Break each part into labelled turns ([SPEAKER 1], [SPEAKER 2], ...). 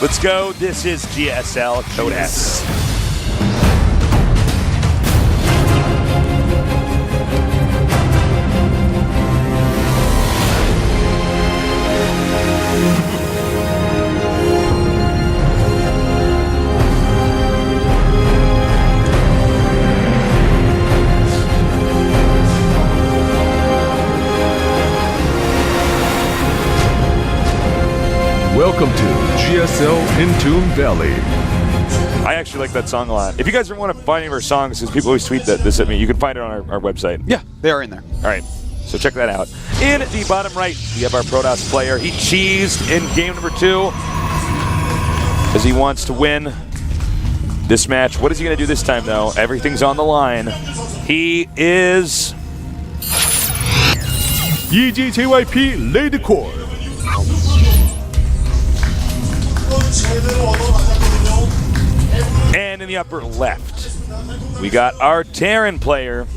[SPEAKER 1] Let's go. This is GSL Code S.
[SPEAKER 2] Welcome to GSL Intune Valley.
[SPEAKER 1] I actually like that song a lot. If you guys want to find any of our songs, because people always tweet this at me, you can find it on our website.
[SPEAKER 3] Yeah, they are in there.
[SPEAKER 1] All right, so check that out. In the bottom right, we have our Protoss player. He cheesed in game number 2 as he wants to win this match. What is he going to do this time, though? Everything's on the line. He is
[SPEAKER 2] EGJYP Lady Core.
[SPEAKER 1] And in the upper left, we got our Terran player.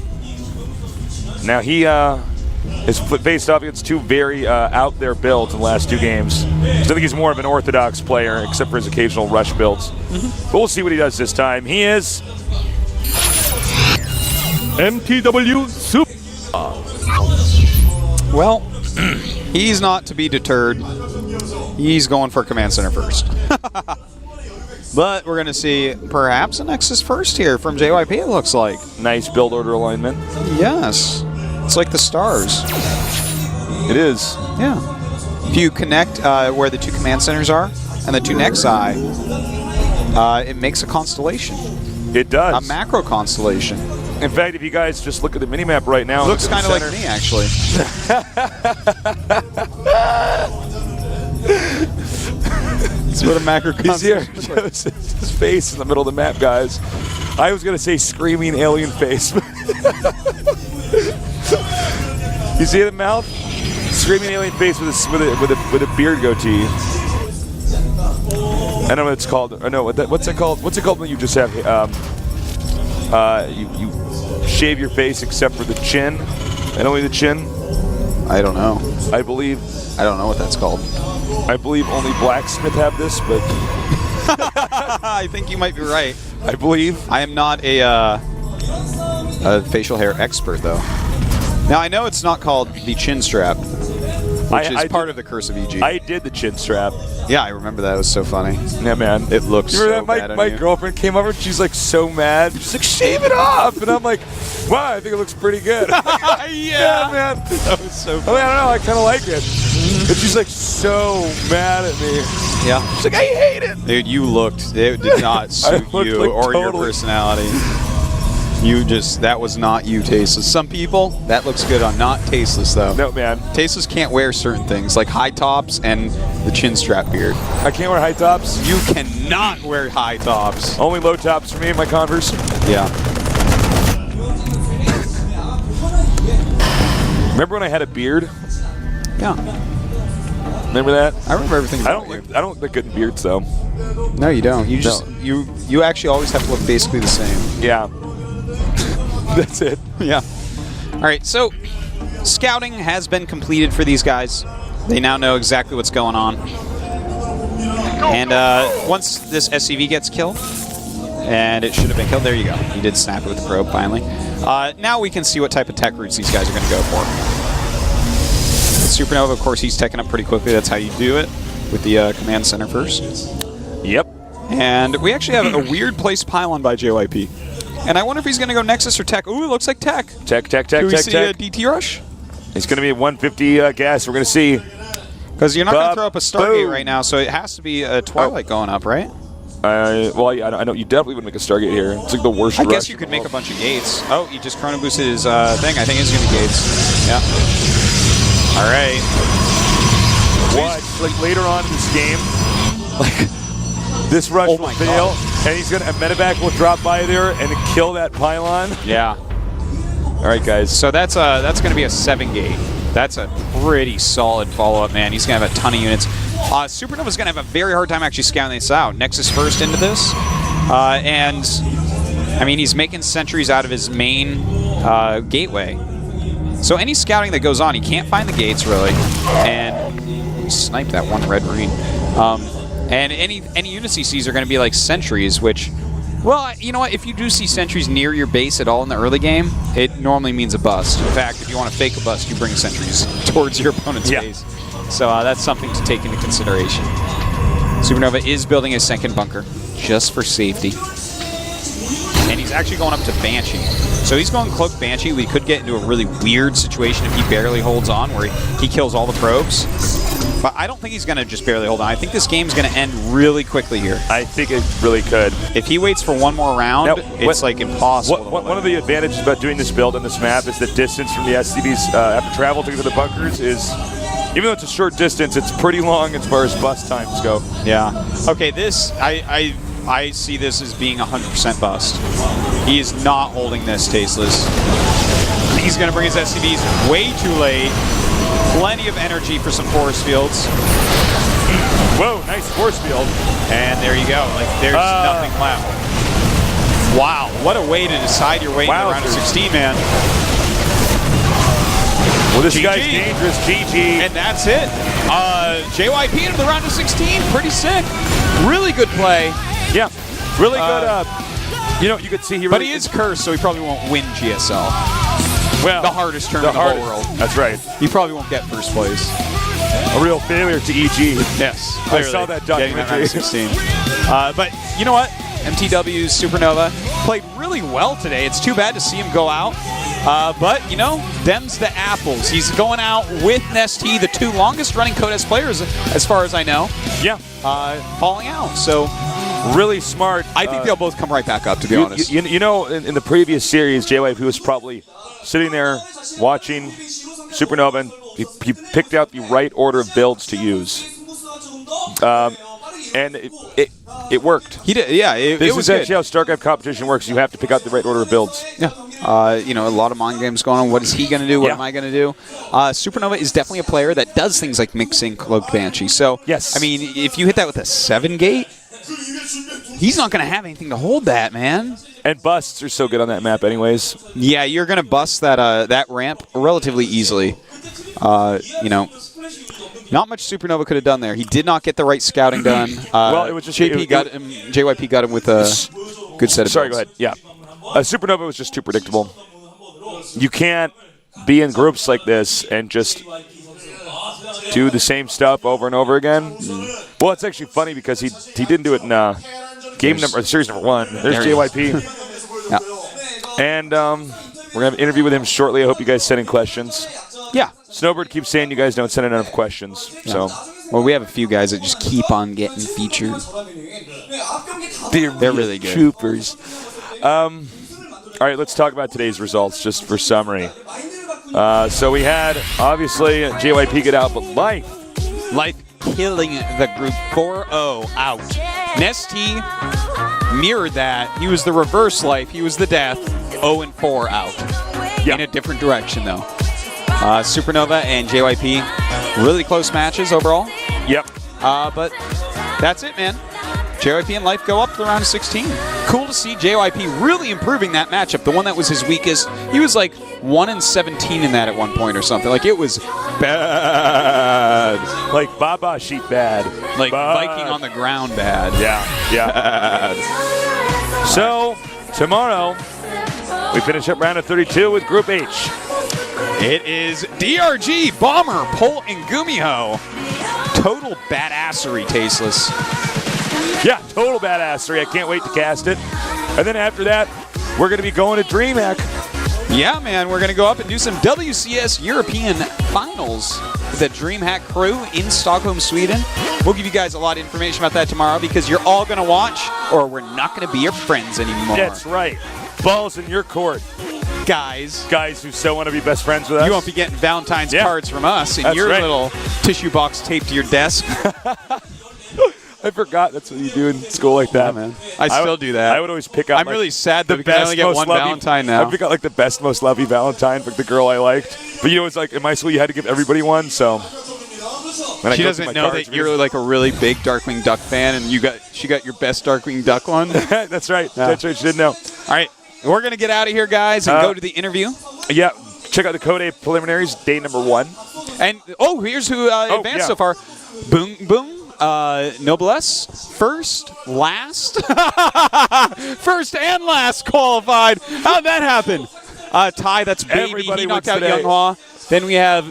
[SPEAKER 1] Now he has faced off against 2 very out there builds in the last 2 games. So I think he's more of an orthodox player, except for his occasional rush builds. But we'll see what he does this time. He is
[SPEAKER 2] MTW Super.
[SPEAKER 3] Well, he's not to be deterred. He's going for Command Center first. But we're going to see perhaps a Nexus first here from JYP, it looks like.
[SPEAKER 1] nice build order alignment.
[SPEAKER 3] Yes. It's like the stars.
[SPEAKER 1] It is.
[SPEAKER 3] Yeah. If you connect where the 2 Command Centers are and the 2 Nexi, it makes a constellation.
[SPEAKER 1] It does.
[SPEAKER 3] A macro constellation.
[SPEAKER 1] In fact, if you guys just look at the minimap right now.
[SPEAKER 3] Looks kind of like me, actually. That's what a macro
[SPEAKER 1] He's here.
[SPEAKER 3] constellation looks like.
[SPEAKER 1] His face in the middle of the map, guys. I was going to say screaming alien face. You see the mouth? Screaming alien face with a beard goatee. I don't know what it's called. I know what's it called? What's it called when you just have you shave your face except for the chin and only the chin?
[SPEAKER 3] I don't know.
[SPEAKER 1] I believe.
[SPEAKER 3] I don't know what that's called.
[SPEAKER 1] I believe only blacksmith have this, but
[SPEAKER 3] I think you might be right.
[SPEAKER 1] I believe.
[SPEAKER 3] I am not a facial hair expert, though. Now, I know it's not called the chin strap, which is part of the curse of EG.
[SPEAKER 1] I did the chin strap.
[SPEAKER 3] Yeah, I remember that. It was so funny.
[SPEAKER 1] Yeah, man.
[SPEAKER 3] It looks
[SPEAKER 1] You
[SPEAKER 3] so
[SPEAKER 1] remember
[SPEAKER 3] bad
[SPEAKER 1] that?
[SPEAKER 3] on
[SPEAKER 1] My
[SPEAKER 3] you.
[SPEAKER 1] girlfriend came over and she's like so mad. She's like, shave it off. And I'm like, wow, I think it looks pretty good. Yeah, man.
[SPEAKER 3] That was so
[SPEAKER 1] I
[SPEAKER 3] funny.
[SPEAKER 1] mean, I don't know. I kind of like it. But she's like so mad at me.
[SPEAKER 3] Yeah.
[SPEAKER 1] She's like, I hate it.
[SPEAKER 3] Dude, you looked. It did not suit
[SPEAKER 1] looked
[SPEAKER 3] you
[SPEAKER 1] like
[SPEAKER 3] or your
[SPEAKER 1] totally-
[SPEAKER 3] personality. That was not you, Tasteless. Some people, that looks good on. Not Tasteless, though.
[SPEAKER 1] No, man.
[SPEAKER 3] Tasteless can't wear certain things, like high tops and the chin strap beard.
[SPEAKER 1] I can't wear high tops.
[SPEAKER 3] You cannot wear high tops.
[SPEAKER 1] Only low tops for me in my Converse.
[SPEAKER 3] Yeah.
[SPEAKER 1] Remember when I had a beard?
[SPEAKER 3] Yeah.
[SPEAKER 1] Remember that?
[SPEAKER 3] I remember everything.
[SPEAKER 1] I don't look good in beards though.
[SPEAKER 3] No, you don't. You just you actually always have to look basically the same.
[SPEAKER 1] Yeah. That's it.
[SPEAKER 3] Yeah. All right. So, scouting has been completed for these guys. They now know exactly what's going on. And once this SCV gets killed, and it should have been killed. There you go. He did snap it with the probe finally. Now we can see what type of tech routes these guys are going to go for. SuperNova, of course, he's teching up pretty quickly. That's how you do it, with the command center first.
[SPEAKER 1] Yep.
[SPEAKER 3] And we actually have a weird placed pylon by JYP. And I wonder if he's going to go Nexus or Tech. Ooh, it looks like Tech.
[SPEAKER 1] Tech.
[SPEAKER 3] Do we see a DT rush?
[SPEAKER 1] It's going to be a 150 gas. We're going to see.
[SPEAKER 3] Because you're not going to throw up a Stargate right now, so it has to be a Twilight going up, right?
[SPEAKER 1] Well, yeah, I know you definitely wouldn't make a Stargate here. It's like the worst
[SPEAKER 3] I
[SPEAKER 1] rush
[SPEAKER 3] guess you could
[SPEAKER 1] in the
[SPEAKER 3] make a
[SPEAKER 1] world.
[SPEAKER 3] bunch of gates. Oh, he just chrono boosted his thing. I think it's going to be gates. Yeah. All right.
[SPEAKER 1] Watch, like later on in this game, like this rush will fail, and he's gonna a medevac will drop by there and kill that pylon.
[SPEAKER 3] Yeah.
[SPEAKER 1] All right, guys.
[SPEAKER 3] So that's going to be a 7-gate. That's a pretty solid follow-up, man. He's going to have a ton of units. SuperNova's going to have a very hard time actually scouting this out. Nexus first into this. And, I mean, he's making sentries out of his main gateway. So any scouting that goes on, he can't find the gates, really. And he sniped that one red marine. And any Uni-CCs are going to be like sentries, which, well, you know what? If you do see sentries near your base at all in the early game, it normally means a bust. In fact, if you want to fake a bust, you bring sentries towards your opponent's base. So that's something to take into consideration. SuperNova is building a second bunker just for safety. And he's actually going up to Banshee. So he's going Cloak Banshee. We could get into a really weird situation if he barely holds on, where he kills all the probes. But I don't think he's going to just barely hold on. I think this game's going to end really quickly here.
[SPEAKER 1] I think it really could.
[SPEAKER 3] If he waits for one more round,
[SPEAKER 1] now,
[SPEAKER 3] it's like impossible.
[SPEAKER 1] One of the advantages about doing this build on this map is the distance from the SCVs after travel to the bunkers is, even though it's a short distance, it's pretty long as far as bust times go.
[SPEAKER 3] Yeah. Okay, this, I see this as being 100% bust. He is not holding this, Tasteless. He's going to bring his SCVs way too late. Plenty of energy for some force fields.
[SPEAKER 1] Whoa, nice force field.
[SPEAKER 3] And there you go. Like, there's nothing left. Wow, what a way to decide your way in the round of 16, man.
[SPEAKER 1] Well, this
[SPEAKER 3] GG.
[SPEAKER 1] guy's dangerous. GG.
[SPEAKER 3] And that's it. JYP into the round of 16. Pretty sick. Really good play.
[SPEAKER 1] Yeah, really good. You know, you could see he really.
[SPEAKER 3] But he is cursed, so he probably won't win GSL.
[SPEAKER 1] Well,
[SPEAKER 3] the hardest tournament in the whole world.
[SPEAKER 1] That's right.
[SPEAKER 3] He probably won't get first place.
[SPEAKER 1] A real failure to EG.
[SPEAKER 3] Yes,
[SPEAKER 1] I saw that documentary.
[SPEAKER 3] 16. But you know what? MTW's SuperNova played really well today. It's too bad to see him go out. But, you know, them's the apples. He's going out with Nesty, the two longest running Codes players, as far as I know.
[SPEAKER 1] Yeah.
[SPEAKER 3] Falling out. So,
[SPEAKER 1] really smart.
[SPEAKER 3] I think they'll both come right back up, to be honest.
[SPEAKER 1] You know, in the previous series, JYP was probably sitting there watching SuperNova, and he picked out the right order of builds to use. And it worked.
[SPEAKER 3] He did, yeah.
[SPEAKER 1] This is actually how StarCraft competition works. You have to pick out the right order of builds.
[SPEAKER 3] Yeah. You know, a lot of mind games going on. What is he going to do? What am I going to do? SuperNova is definitely a player that does things like mixing Cloak Banshee. So,
[SPEAKER 1] yes.
[SPEAKER 3] I mean, if you hit that with a 7-gate, he's not going to have anything to hold that, man.
[SPEAKER 1] And busts are so good on that map anyways.
[SPEAKER 3] Yeah, you're going to bust that ramp relatively easily. You know, not much SuperNova could have done there. He did not get the right scouting done.
[SPEAKER 1] Well, it was just
[SPEAKER 3] JYP got him with a good set of
[SPEAKER 1] Sorry,
[SPEAKER 3] builds.
[SPEAKER 1] go ahead. Yeah. SuperNova was just too predictable. You can't be in groups like this and just do the same stuff over and over again. Well, it's actually funny because he didn't do it in series number 1. There's JYP.
[SPEAKER 3] Yeah.
[SPEAKER 1] And we're going to have an interview with him shortly. I hope you guys send in questions.
[SPEAKER 3] Yeah.
[SPEAKER 1] Snowbird keeps saying you guys don't send in enough questions.
[SPEAKER 3] Yeah. So, well, we have a few guys that just keep on getting featured.
[SPEAKER 1] They're
[SPEAKER 3] really good.
[SPEAKER 1] Troopers. All right, let's talk about today's results just for summary. So we had, obviously, JYP get out, but Life
[SPEAKER 3] killing the group 4-0 out. Nesty mirrored that. He was the reverse Life. He was the death. 0-4 out. In a different direction, though. SuperNova and JYP, really close matches overall.
[SPEAKER 1] Yep.
[SPEAKER 3] But that's it, man. JYP and Life go up to the round of 16. Cool to see JYP really improving that matchup. The one that was his weakest, he was like 1-17 in that at one point or something. Like, it was bad.
[SPEAKER 1] Like Baba Sheep bad.
[SPEAKER 3] Like Viking on the ground bad.
[SPEAKER 1] Yeah. Bad. So, tomorrow, we finish up round of 32 with Group H.
[SPEAKER 3] It is DRG, Bomber, Pol, and Gumiho. Total badassery, Tasteless.
[SPEAKER 1] Yeah, total badassery. I can't wait to cast it. And then after that, we're going to be going to DreamHack.
[SPEAKER 3] Yeah, man, we're going to go up and do some WCS European Finals with the DreamHack crew in Stockholm, Sweden. We'll give you guys a lot of information about that tomorrow because you're all going to watch or we're not going to be your friends anymore.
[SPEAKER 1] That's right. Balls in your court.
[SPEAKER 3] Guys
[SPEAKER 1] who so want to be best friends with us.
[SPEAKER 3] You won't be getting Valentine's cards from us in your little tissue box taped to your desk.
[SPEAKER 1] I forgot that's what you do in school like that,
[SPEAKER 3] man. I still do that.
[SPEAKER 1] I would always pick out.
[SPEAKER 3] I'm really sad that I only get one Valentine now.
[SPEAKER 1] I pick out like the best, most lovely Valentine for the girl I liked. But you know, it's like in my school you had to give everybody one, so.
[SPEAKER 3] She doesn't know that you're like a really big Darkwing Duck fan, and she got your best Darkwing Duck one.
[SPEAKER 1] That's right. Yeah. That's right. She didn't know.
[SPEAKER 3] All right, we're gonna get out of here, guys, and go to the interview.
[SPEAKER 1] Yeah, check out the Code A preliminaries, day number 1.
[SPEAKER 3] And here's who advanced so far. Boom. Noblesse, first, last, first and last qualified. How'd that happen? Ty, that's Baby.
[SPEAKER 1] Everybody
[SPEAKER 3] He knocked
[SPEAKER 1] wins
[SPEAKER 3] out
[SPEAKER 1] today.
[SPEAKER 3] Younghwa. Then we have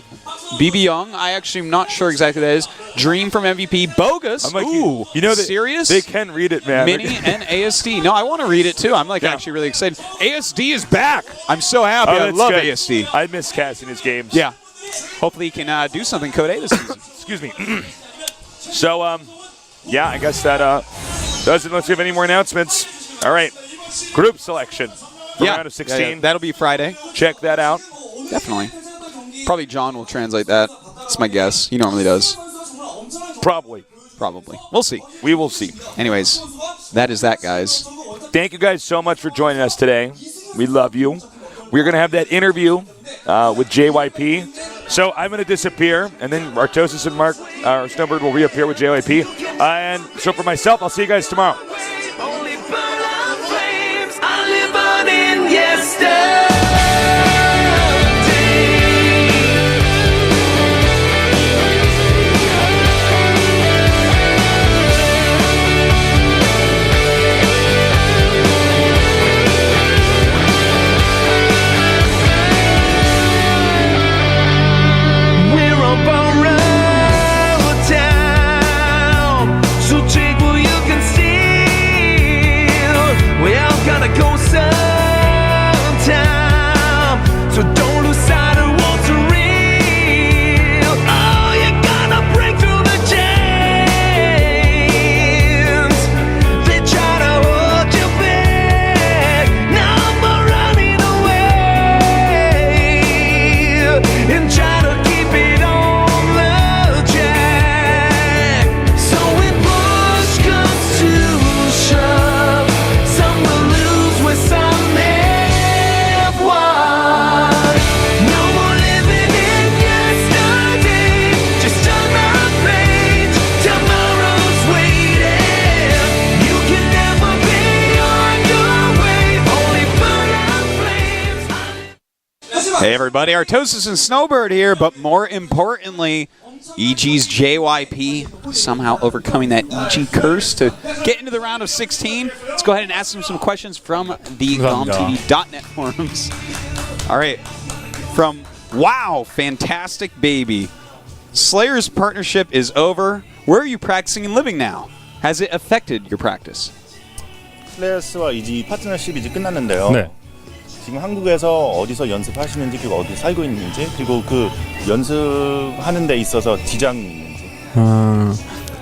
[SPEAKER 3] BB Young. I actually am not sure exactly who that is. Dream from MVP. Bogus.
[SPEAKER 1] I'm like,
[SPEAKER 3] Ooh,
[SPEAKER 1] you know that
[SPEAKER 3] serious?
[SPEAKER 1] they can read it, man.
[SPEAKER 3] Mini and ASD. No, I want to read it too. I'm like actually really excited. ASD is back. I'm so happy. I
[SPEAKER 1] that's
[SPEAKER 3] love
[SPEAKER 1] good.
[SPEAKER 3] ASD.
[SPEAKER 1] I miss Cass in his games.
[SPEAKER 3] Yeah. Hopefully he can do something Code A this season.
[SPEAKER 1] Excuse me. So, yeah, I guess that does it. Unless you have any more announcements. All right. Group selection for round of 16.
[SPEAKER 3] Yeah. That'll be Friday.
[SPEAKER 1] Check that out.
[SPEAKER 3] Definitely. Probably John will translate that. That's my guess. He normally does.
[SPEAKER 1] Probably.
[SPEAKER 3] We'll see.
[SPEAKER 1] We will see.
[SPEAKER 3] Anyways, that is that, guys.
[SPEAKER 1] Thank you guys so much for joining us today. We love you. We're going to have that interview with JYP. So I'm going to disappear, and then Artosis and Mark, our Snowbird, will reappear with JYP. And so for myself, I'll see you guys tomorrow.
[SPEAKER 4] Only burn out flames, only burning yesterday. Go sometime, so don't lose sight of what's real. Oh, you gotta break through the chains. They try to hold you back. Now I'm running away and try to keep it on the track. So when push comes to shove, some will lose with some have won. No more living in yesterday. Just turn the page. Tomorrow's waiting. You can never be on your way. Only burn out flames.
[SPEAKER 3] Hey, everybody. Artosis and Snowbird here, but more importantly, EG's JYP somehow overcoming that EG curse to get into the round of 16. Let's go ahead and ask them some questions from the GOMTV.net forums. All right. From Wow, Fantastic Baby. Slayer's partnership is over. Where are you practicing and living now? Has it affected your practice?
[SPEAKER 5] 슬레이어스와 이지 파트너십이 이제 끝났는데요.
[SPEAKER 2] 네.
[SPEAKER 5] 지금 한국에서 어디서 연습하시는지 그리고 어디 살고 있는지 그리고 그 연습하는 데 있어서 지장이 있는지.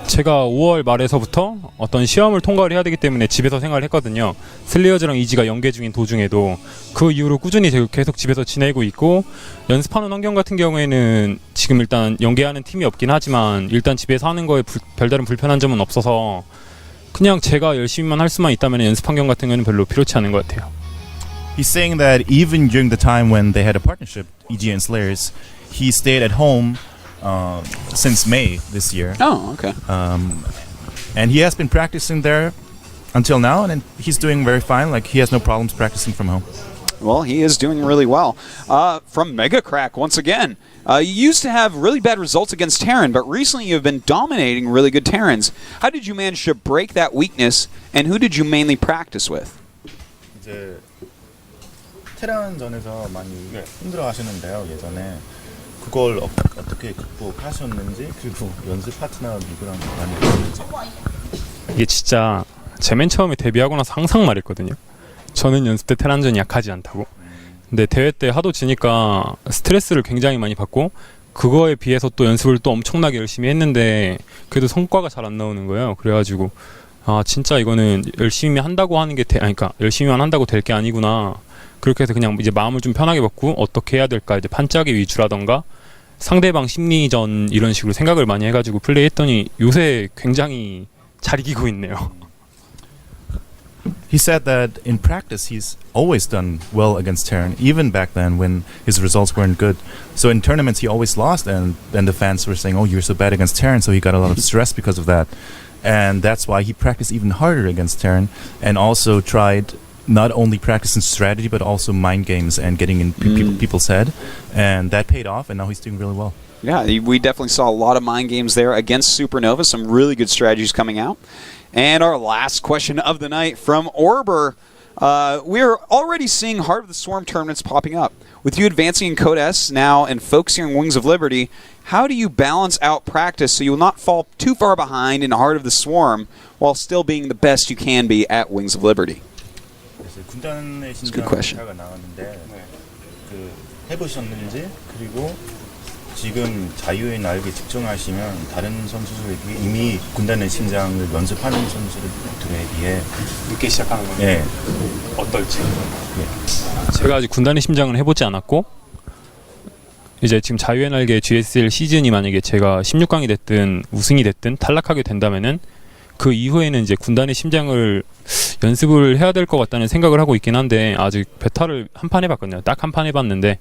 [SPEAKER 6] 제가 5월 말에서부터 어떤 시험을 통과를 해야 되기 때문에 집에서 생활을 했거든요. 슬레이어즈랑 이지가 연계 중인 도중에도 그 이후로 꾸준히 계속 집에서 지내고 있고, 연습하는 환경 같은 경우에는 지금 일단 연계하는 팀이 없긴 하지만 일단 집에서 하는 거에 별다른 불편한 점은 없어서 그냥 제가 열심히만 할 수만 있다면 연습 환경 같은 거는 별로 필요치 않은 것 같아요.
[SPEAKER 5] He's saying that even during the time when they had a partnership, EG and Slayers, he stayed at home since May this year.
[SPEAKER 3] Oh, okay.
[SPEAKER 5] And he has been practicing there until now, and he's doing very fine. Like, he has no problems practicing from home.
[SPEAKER 3] Well, he is doing really well. From Mega Crack, once again. You used to have really bad results against Terran, but recently you've been dominating really good Terrans. How did you manage to break that weakness, and who did you mainly practice with?
[SPEAKER 5] 이제 테란전에서 많이 힘들어하시는데요, 예전에. 그걸 어떻게 극복하셨는지, 그리고 연습 파트너 누구랑 많이 했는지.
[SPEAKER 6] 이게 진짜 제 맨 처음에 데뷔하고 나서 항상 말했거든요. 저는 연습 때 테란전이 약하지 않다고. 근데 대회 때 하도 지니까 스트레스를 굉장히 많이 받고, 그거에 비해서 또 연습을 또 엄청나게 열심히 했는데 그래도 성과가 잘 안 나오는 거예요. 그래가지고 아, 진짜 이거는 열심히 한다고 하는 게 그러니까 열심히만 한다고 될 게 아니구나. 그렇게 해서 그냥 이제 마음을 좀 편하게 먹고 어떻게 해야 될까, 이제 판짜기 위주라던가 상대방 심리전 이런 식으로 생각을 많이 해가지고 플레이했더니 요새 굉장히 잘 이기고 있네요.
[SPEAKER 5] He said that in practice he's always done well against Terran, even back then when his results weren't good. So in tournaments he always lost, and then the fans were saying, oh, you're so bad against Terran, so he got a lot of stress because of that. And that's why he practiced even harder against Terran, and also tried not only practicing strategy but also mind games and getting in people's head, and that paid off, and now he's doing really well.
[SPEAKER 3] Yeah, we definitely saw a lot of mind games there against SuperNova. Some really good strategies coming out. And our last question of the night from Orber. We're already seeing Heart of the Swarm tournaments popping up. With you advancing in Code S now and focusing on Wings of Liberty, how do you balance out practice so you will not fall too far behind in Heart of the Swarm while still being the best you can be at Wings of Liberty?
[SPEAKER 5] It's
[SPEAKER 3] a good question.
[SPEAKER 5] 해보셨는지 그리고 지금 자유의 날개 측정하시면 다른 선수들이 이미 군단의 심장을 연습하는 선수들에 비해
[SPEAKER 6] 늦게 시작하는 거예요.
[SPEAKER 5] 예.
[SPEAKER 6] 어떨지. 제가 아직 군단의 심장을 해보지 않았고 이제 지금 자유의 날개 GSL 시즌이 만약에 제가 16강이 됐든 우승이 됐든 탈락하게 된다면은 그 이후에는 이제 군단의 심장을 연습을 해야 될 것 같다는 생각을 하고 있긴 한데 아직 베타를 한 판 해봤거든요. 딱 한 판 해봤는데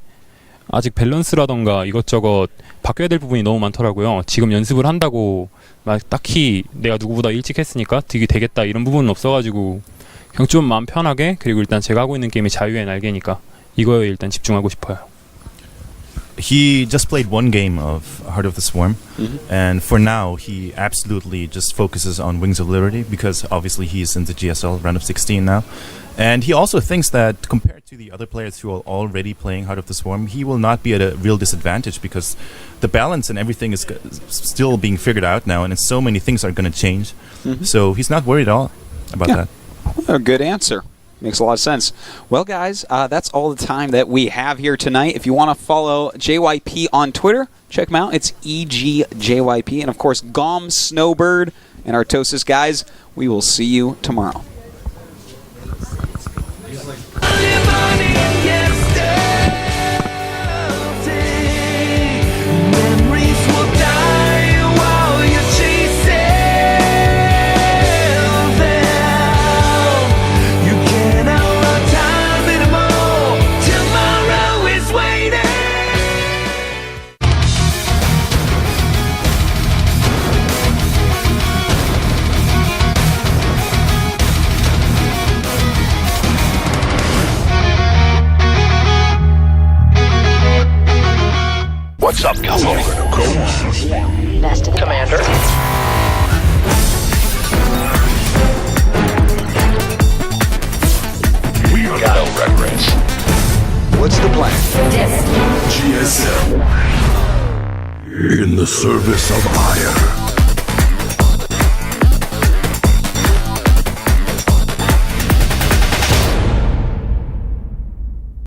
[SPEAKER 6] 아직 밸런스라던가 이것저것 바뀌어야 될 부분이 너무 많더라고요. 지금 연습을 한다고 막 딱히 내가 누구보다 일찍 했으니까 득이 되겠다 이런 부분은 없어가지고 그냥 좀 마음 편하게 그리고 일단 제가 하고 있는 게임이 자유의 날개니까 이거에 일단 집중하고 싶어요.
[SPEAKER 5] He just played one game of Heart of the Swarm, and for now he absolutely just focuses on Wings of Liberty because obviously he's in the GSL round of 16 now. And he also thinks that compared to the other players who are already playing Heart of the Swarm, he will not be at a real disadvantage because the balance and everything is still being figured out now, and so many things are going to change. So he's not worried at all about that.
[SPEAKER 3] A good answer. Makes a lot of sense. Well, guys, that's all the time that we have here tonight. If you want to follow JYP on Twitter, check him out. It's EGJYP. And, of course, Gom, Snowbird, and Artosis. Guys, we will see you tomorrow.
[SPEAKER 7] What's up, Commander?
[SPEAKER 8] Best of the
[SPEAKER 7] Commander. We got no regrets. What's the plan? GSL. In the service of ire.